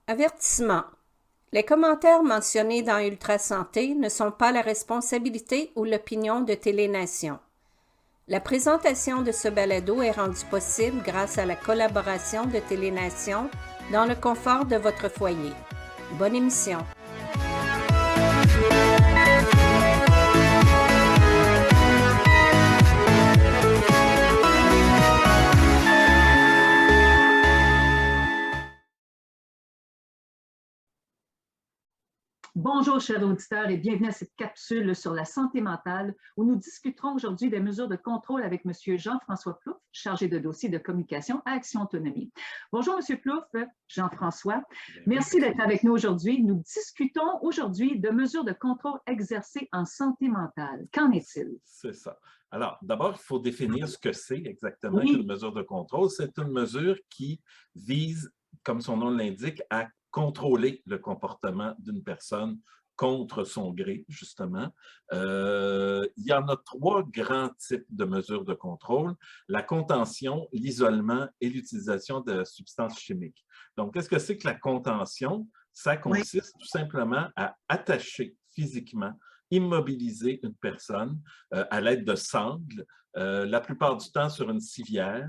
Avertissement. Les commentaires mentionnés dans Ultra Santé ne sont pas la responsabilité ou l'opinion de Télénation. La présentation de ce balado est rendue possible grâce à la collaboration de Télénation dans le confort de votre foyer. Bonne émission. Bonjour, chers auditeurs, et bienvenue à cette capsule sur la santé mentale où nous discuterons aujourd'hui des mesures de contrôle avec M. Jean-François Plouffe, chargé de dossier de communication à Action Autonomie. Bonjour, M. Plouffe, Jean-François. Merci d'être avec nous aujourd'hui. Nous discutons aujourd'hui de mesures de contrôle exercées en santé mentale. Qu'en est-il? C'est ça. Alors, d'abord, il faut définir ce que c'est exactement qu'une mesure de contrôle. C'est une mesure qui vise, comme son nom l'indique, à contrôler le comportement d'une personne contre son gré, justement. Il y en a trois grands types de mesures de contrôle: la contention, l'isolement et l'utilisation de substances chimiques. Donc, qu'est-ce que c'est que la contention? Ça consiste tout simplement à attacher physiquement, immobiliser une personne à l'aide de sangles, la plupart du temps sur une civière,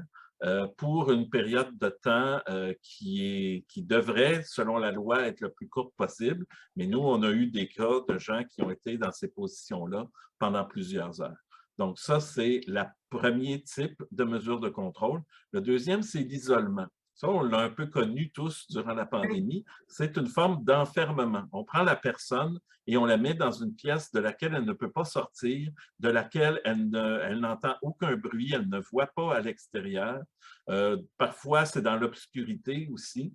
pour une période de temps qui devrait, selon la loi, être le plus courte possible. Mais nous, on a eu des cas de gens qui ont été dans ces positions-là pendant plusieurs heures. Donc ça, c'est le premier type de mesure de contrôle. Le deuxième, c'est l'isolement. Ça, on l'a un peu connu tous durant la pandémie. C'est une forme d'enfermement. On prend la personne et on la met dans une pièce de laquelle elle ne peut pas sortir, de laquelle elle n'entend aucun bruit, elle ne voit pas à l'extérieur. Parfois, c'est dans l'obscurité aussi.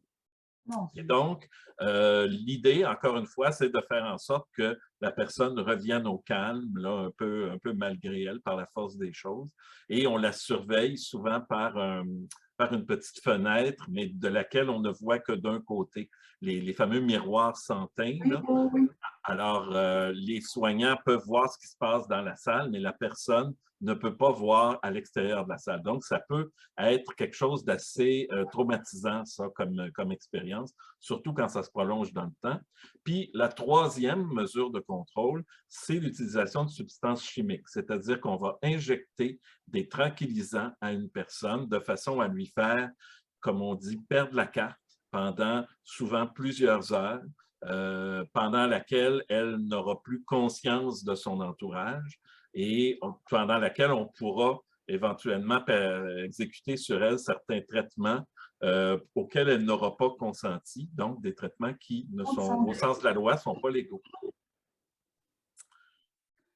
Et donc, l'idée, encore une fois, c'est de faire en sorte que la personne revienne au calme, là, un peu malgré elle, par la force des choses. Et on la surveille souvent par une petite fenêtre, mais de laquelle on ne voit que d'un côté. Les fameux miroirs sans teint, là. Alors, les soignants peuvent voir ce qui se passe dans la salle, mais la personne ne peut pas voir à l'extérieur de la salle. Donc, ça peut être quelque chose d'assez traumatisant, ça, comme expérience, surtout quand ça se prolonge dans le temps. Puis, la troisième mesure de contrôle, c'est l'utilisation de substances chimiques, c'est-à-dire qu'on va injecter des tranquillisants à une personne de façon à lui faire, comme on dit, perdre la carte pendant souvent plusieurs heures, pendant laquelle elle n'aura plus conscience de son entourage et pendant laquelle on pourra éventuellement exécuter sur elle certains traitements auxquels elle n'aura pas consenti, donc des traitements qui, au sens de la loi, ne sont pas légaux.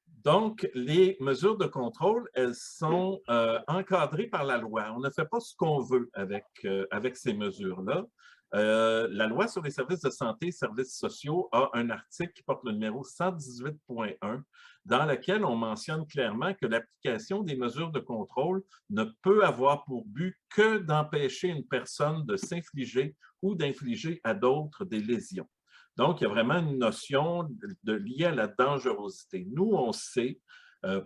Donc, les mesures de contrôle, elles sont encadrées par la loi. On ne fait pas ce qu'on veut avec ces mesures-là. La loi sur les services de santé et services sociaux a un article qui porte le numéro 118.1 dans lequel on mentionne clairement que l'application des mesures de contrôle ne peut avoir pour but que d'empêcher une personne de s'infliger ou d'infliger à d'autres des lésions. Donc, il y a vraiment une notion liée à la dangerosité. Nous, on sait,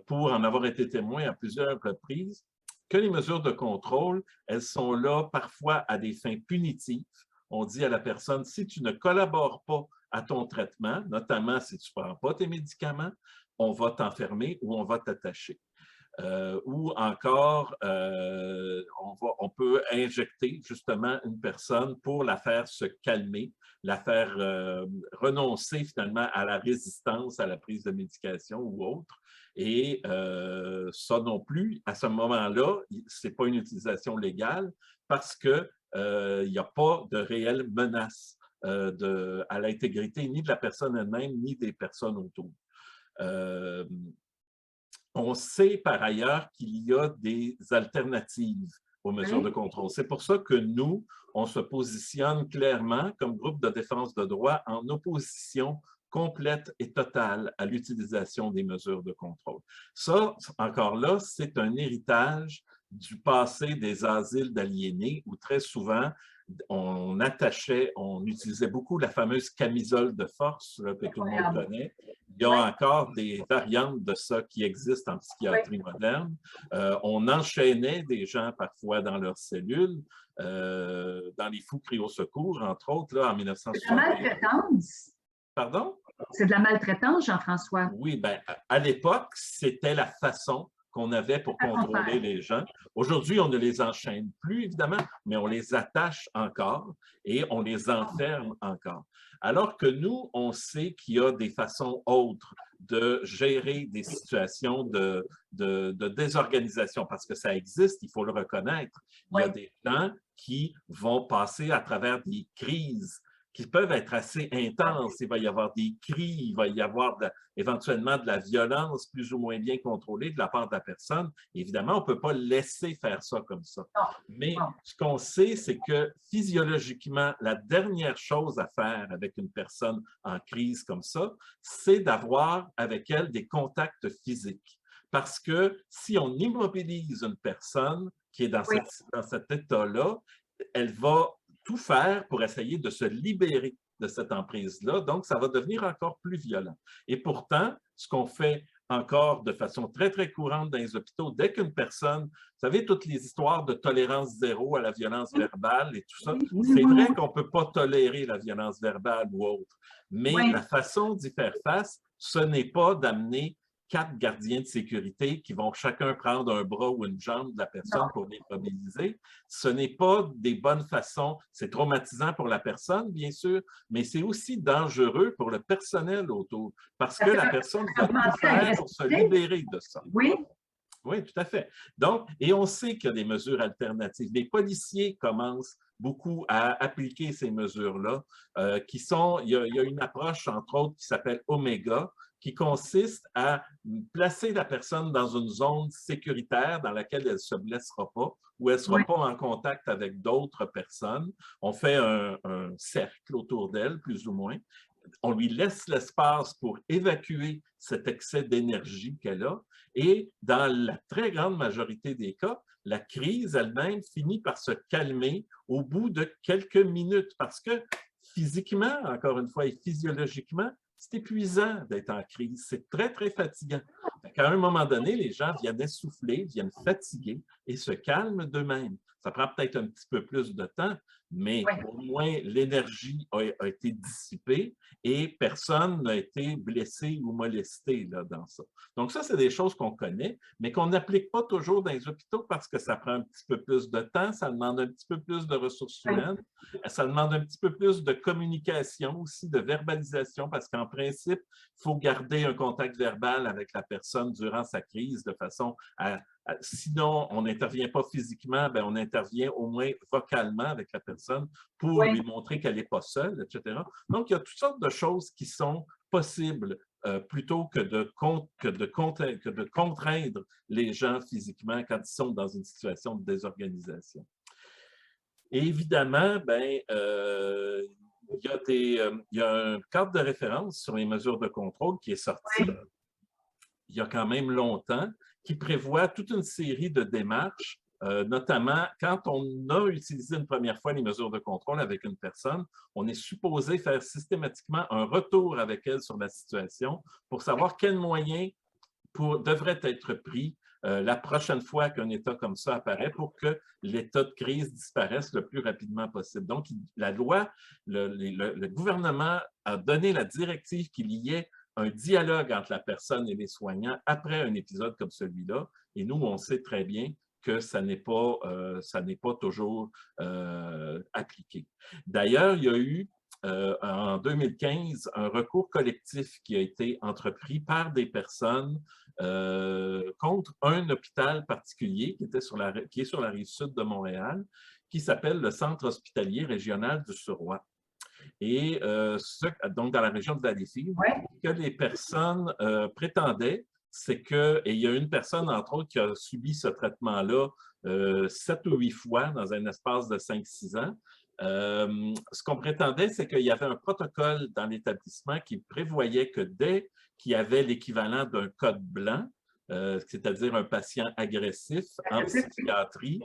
pour en avoir été témoin à plusieurs reprises, que les mesures de contrôle, elles sont là parfois à des fins punitives. On dit à la personne, si tu ne collabores pas à ton traitement, notamment si tu ne prends pas tes médicaments, on va t'enfermer ou on va t'attacher. Ou encore, on peut injecter justement une personne pour la faire se calmer, la faire renoncer finalement à la résistance à la prise de médication ou autre. Et ça non plus, à ce moment-là, ce n'est pas une utilisation légale parce qu'il n'y a pas de réelle menace à l'intégrité ni de la personne elle-même, ni des personnes autour. On sait par ailleurs qu'il y a des alternatives aux mesures de contrôle. C'est pour ça que nous, on se positionne clairement comme groupe de défense de droit en opposition complète et totale à l'utilisation des mesures de contrôle. Ça, encore là, c'est un héritage du passé des asiles d'aliénés où très souvent, on utilisait beaucoup la fameuse camisole de force là, que tout le monde connaît. Il y a encore des variantes de ça qui existent en psychiatrie moderne. On enchaînait des gens parfois dans leurs cellules, dans les fous cris au secours, entre autres, là, en 1960. C'est de la maltraitance. Pardon? C'est de la maltraitance, Jean-François. Oui, bien, à l'époque, c'était la façon qu'on avait pour contrôler les gens. Aujourd'hui, on ne les enchaîne plus, évidemment, mais on les attache encore et on les enferme encore. Alors que nous, on sait qu'il y a des façons autres de gérer des situations de désorganisation, parce que ça existe, il faut le reconnaître. Il y a des gens qui vont passer à travers des crises qui peuvent être assez intenses. Il va y avoir des cris, il va y avoir éventuellement de la violence plus ou moins bien contrôlée de la part de la personne. Évidemment, on ne peut pas laisser faire ça comme ça. Mais ce qu'on sait, c'est que physiologiquement, la dernière chose à faire avec une personne en crise comme ça, c'est d'avoir avec elle des contacts physiques. Parce que si on immobilise une personne qui est dans cet état-là, elle va tout faire pour essayer de se libérer de cette emprise-là. Donc, ça va devenir encore plus violent. Et pourtant, ce qu'on fait encore de façon très, très courante dans les hôpitaux, dès qu'une personne, vous savez, toutes les histoires de tolérance zéro à la violence verbale et tout ça, c'est vrai qu'on ne peut pas tolérer la violence verbale ou autre, mais la façon d'y faire face, ce n'est pas d'amener 4 gardiens de sécurité qui vont chacun prendre un bras ou une jambe de la personne pour l'immobiliser. Ce n'est pas des bonnes façons. C'est traumatisant pour la personne, bien sûr, mais c'est aussi dangereux pour le personnel autour parce que la personne va tout faire pour se libérer de ça. Oui. Oui, tout à fait. Donc, et on sait qu'il y a des mesures alternatives. Les policiers commencent beaucoup à appliquer ces mesures-là, qui sont, il y a une approche, entre autres, qui s'appelle Oméga, qui consiste à placer la personne dans une zone sécuritaire dans laquelle elle ne se blessera pas, où elle ne sera pas en contact avec d'autres personnes. On fait un cercle autour d'elle, plus ou moins. On lui laisse l'espace pour évacuer cet excès d'énergie qu'elle a. Et dans la très grande majorité des cas, la crise elle-même finit par se calmer au bout de quelques minutes parce que physiquement, encore une fois, et physiologiquement, c'est épuisant d'être en crise. C'est très, très fatigant. À un moment donné, les gens viennent essouffler, viennent fatiguer et se calment d'eux-mêmes. Ça prend peut-être un petit peu plus de temps, mais au moins l'énergie a été dissipée et personne n'a été blessé ou molesté là, dans ça. Donc ça, c'est des choses qu'on connaît, mais qu'on n'applique pas toujours dans les hôpitaux parce que ça prend un petit peu plus de temps, ça demande un petit peu plus de ressources humaines, ça demande un petit peu plus de communication aussi, de verbalisation, parce qu'en principe, il faut garder un contact verbal avec la personne durant sa crise de façon à sinon, on n'intervient pas physiquement, bien, on intervient au moins vocalement avec la personne pour lui montrer qu'elle n'est pas seule, etc. Donc, il y a toutes sortes de choses qui sont possibles plutôt que de contraindre les gens physiquement quand ils sont dans une situation de désorganisation. Et évidemment, bien, il y a un cadre de référence sur les mesures de contrôle qui est sorti il y a quand même longtemps, qui prévoit toute une série de démarches, notamment quand on a utilisé une première fois les mesures de contrôle avec une personne, on est supposé faire systématiquement un retour avec elle sur la situation pour savoir quels moyens devraient être pris la prochaine fois qu'un état comme ça apparaît pour que l'état de crise disparaisse le plus rapidement possible. Donc, la loi, le gouvernement a donné la directive qu'il y ait un dialogue entre la personne et les soignants après un épisode comme celui-là. Et nous, on sait très bien que ça n'est pas toujours appliqué. D'ailleurs, il y a eu en 2015 un recours collectif qui a été entrepris par des personnes contre un hôpital particulier qui est sur la rive sud de Montréal, qui s'appelle le Centre hospitalier régional du Suroît. Et donc dans la région de Valleyfield, que les personnes prétendaient, c'est que, et il y a une personne, entre autres, qui a subi ce traitement-là 7 ou 8 fois dans un espace de 5-6 ans. Ce qu'on prétendait, c'est qu'il y avait un protocole dans l'établissement qui prévoyait que dès qu'il y avait l'équivalent d'un code blanc, c'est-à-dire un patient agressif en psychiatrie,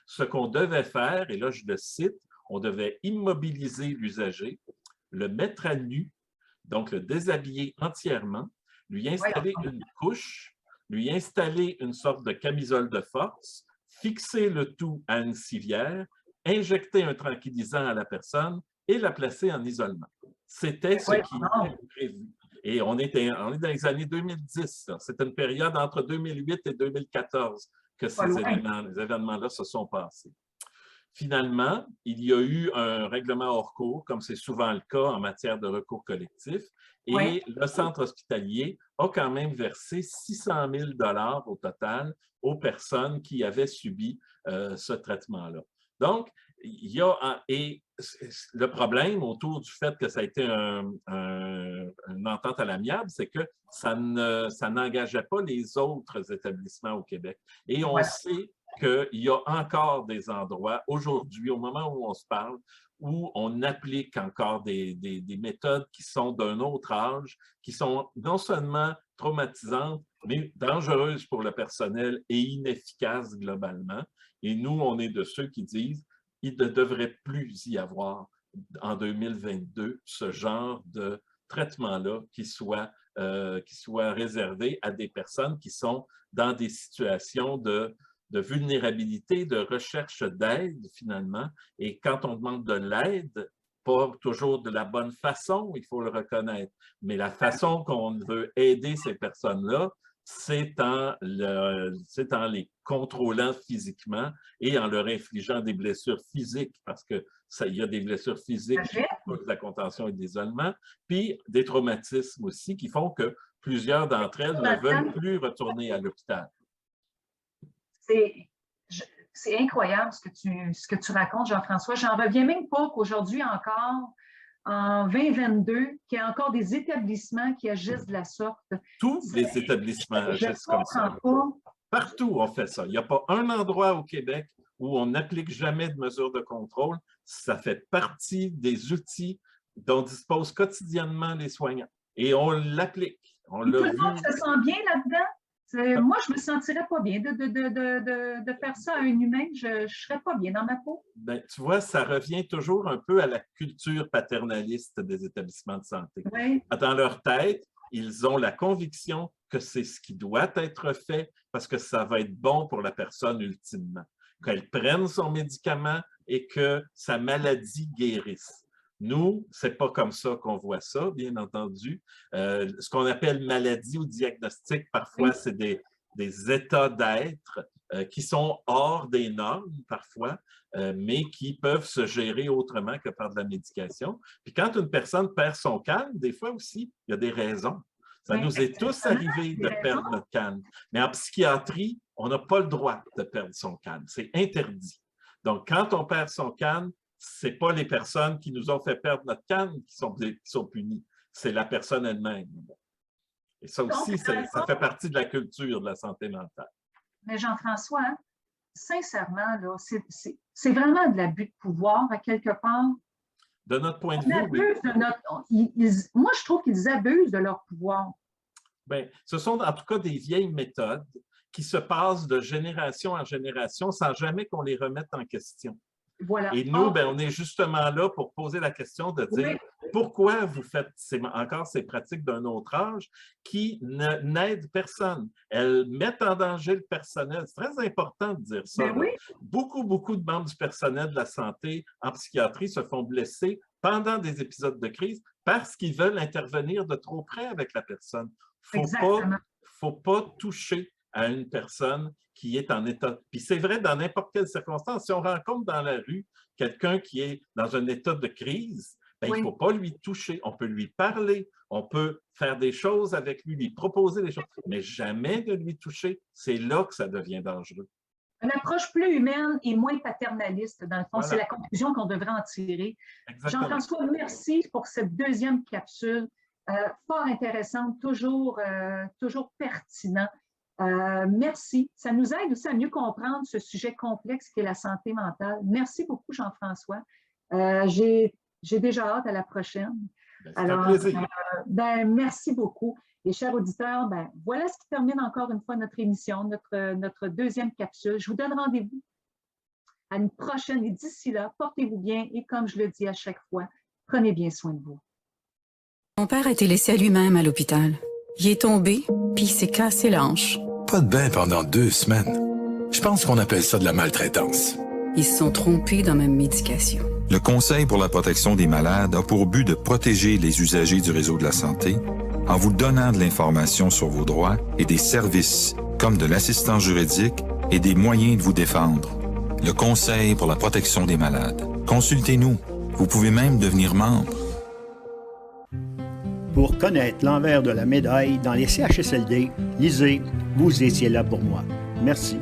ce qu'on devait faire, et là je le cite, on devait immobiliser l'usager, le mettre à nu, donc le déshabiller entièrement, lui installer une couche, lui installer une sorte de camisole de force, fixer le tout à une civière, injecter un tranquillisant à la personne et la placer en isolement. C'était ce qui était prévu. Et on est dans les années 2010. C'est une période entre 2008 et 2014 que ces événements-là se sont passés. Finalement, il y a eu un règlement hors cours, comme c'est souvent le cas en matière de recours collectif, et le centre hospitalier a quand même versé 600 000 $ au total aux personnes qui avaient subi ce traitement-là. Donc, il y a le problème autour du fait que ça a été une entente à l'amiable, c'est que ça n'engageait pas les autres établissements au Québec. Et on sait qu'il y a encore des endroits aujourd'hui, au moment où on se parle, où on applique encore des méthodes qui sont d'un autre âge, qui sont non seulement traumatisantes, mais dangereuses pour le personnel et inefficaces globalement. Et nous, on est de ceux qui disent qu'il ne devrait plus y avoir en 2022 ce genre de traitement-là qui soit réservé à des personnes qui sont dans des situations de vulnérabilité, de recherche d'aide, finalement. Et quand on demande de l'aide, pas toujours de la bonne façon, il faut le reconnaître, mais la façon qu'on veut aider ces personnes-là, c'est en les contrôlant physiquement et en leur infligeant des blessures physiques, parce qu'il y a des blessures physiques qui causent de la contention et de l'isolement, puis des traumatismes aussi qui font que plusieurs d'entre elles ne veulent plus retourner à l'hôpital. C'est incroyable ce que tu racontes, Jean-François. J'en reviens même pas qu'aujourd'hui encore, en 2022, qu'il y a encore des établissements qui agissent de la sorte. Tous les établissements agissent comme ça. Partout, on fait ça. Il n'y a pas un endroit au Québec où on n'applique jamais de mesures de contrôle. Ça fait partie des outils dont disposent quotidiennement les soignants. Et on l'applique. Tout le monde se sent bien là-dedans? Moi, je ne me sentirais pas bien de faire ça à un humain. Je ne serais pas bien dans ma peau. Ben, tu vois, ça revient toujours un peu à la culture paternaliste des établissements de santé. Oui. Dans leur tête, ils ont la conviction que c'est ce qui doit être fait parce que ça va être bon pour la personne ultimement. Qu'elle prenne son médicament et que sa maladie guérisse. Nous, ce n'est pas comme ça qu'on voit ça, bien entendu. Ce qu'on appelle maladie ou diagnostic, parfois, c'est des états d'être qui sont hors des normes, parfois, mais qui peuvent se gérer autrement que par de la médication. Puis quand une personne perd son calme, des fois aussi, il y a des raisons. Ça nous est tous arrivé de perdre notre calme. Mais en psychiatrie, on n'a pas le droit de perdre son calme. C'est interdit. Donc, quand on perd son calme, ce n'est pas les personnes qui nous ont fait perdre notre calme qui sont punies, c'est la personne elle-même. Et ça aussi, ça fait partie de la culture de la santé mentale. Mais Jean-François, hein, sincèrement, c'est vraiment de l'abus de pouvoir à quelque part. De notre point de vue, moi, je trouve qu'ils abusent de leur pouvoir. Bien, ce sont en tout cas des vieilles méthodes qui se passent de génération en génération sans jamais qu'on les remette en question. Voilà. Et nous, on est justement là pour poser la question de dire pourquoi vous faites encore ces pratiques d'un autre âge qui n'aident personne. Elles mettent en danger le personnel. C'est très important de dire ça. Beaucoup de membres du personnel de la santé en psychiatrie se font blesser pendant des épisodes de crise parce qu'ils veulent intervenir de trop près avec la personne. Il ne faut pas toucher à une personne qui est en état. Puis c'est vrai dans n'importe quelle circonstance. Si on rencontre dans la rue quelqu'un qui est dans un état de crise, il ne faut pas lui toucher. On peut lui parler, on peut faire des choses avec lui, lui proposer des choses, mais jamais de lui toucher. C'est là que ça devient dangereux. Une approche plus humaine et moins paternaliste, dans le fond. C'est la conclusion qu'on devrait en tirer. Jean-François, merci pour cette deuxième capsule. Fort intéressante, toujours pertinent. Merci. Ça nous aide aussi à mieux comprendre ce sujet complexe qu'est la santé mentale. Merci beaucoup, Jean-François. J'ai déjà hâte à la prochaine. Alors, plaisir. Merci beaucoup. Et chers auditeurs, voilà ce qui termine encore une fois notre émission, notre deuxième capsule. Je vous donne rendez-vous à une prochaine et d'ici là, portez-vous bien et comme je le dis à chaque fois, prenez bien soin de vous. Mon père a été laissé à lui-même à l'hôpital. Il est tombé, puis il s'est cassé l'hanche. Pas de bain pendant 2 semaines. Je pense qu'on appelle ça de la maltraitance. Ils se sont trompés dans ma médication. Le Conseil pour la protection des malades a pour but de protéger les usagers du réseau de la santé en vous donnant de l'information sur vos droits et des services comme de l'assistance juridique et des moyens de vous défendre. Le Conseil pour la protection des malades. Consultez-nous. Vous pouvez même devenir membre. Pour connaître l'envers de la médaille dans les CHSLD, lisez « Vous étiez là pour moi ». Merci.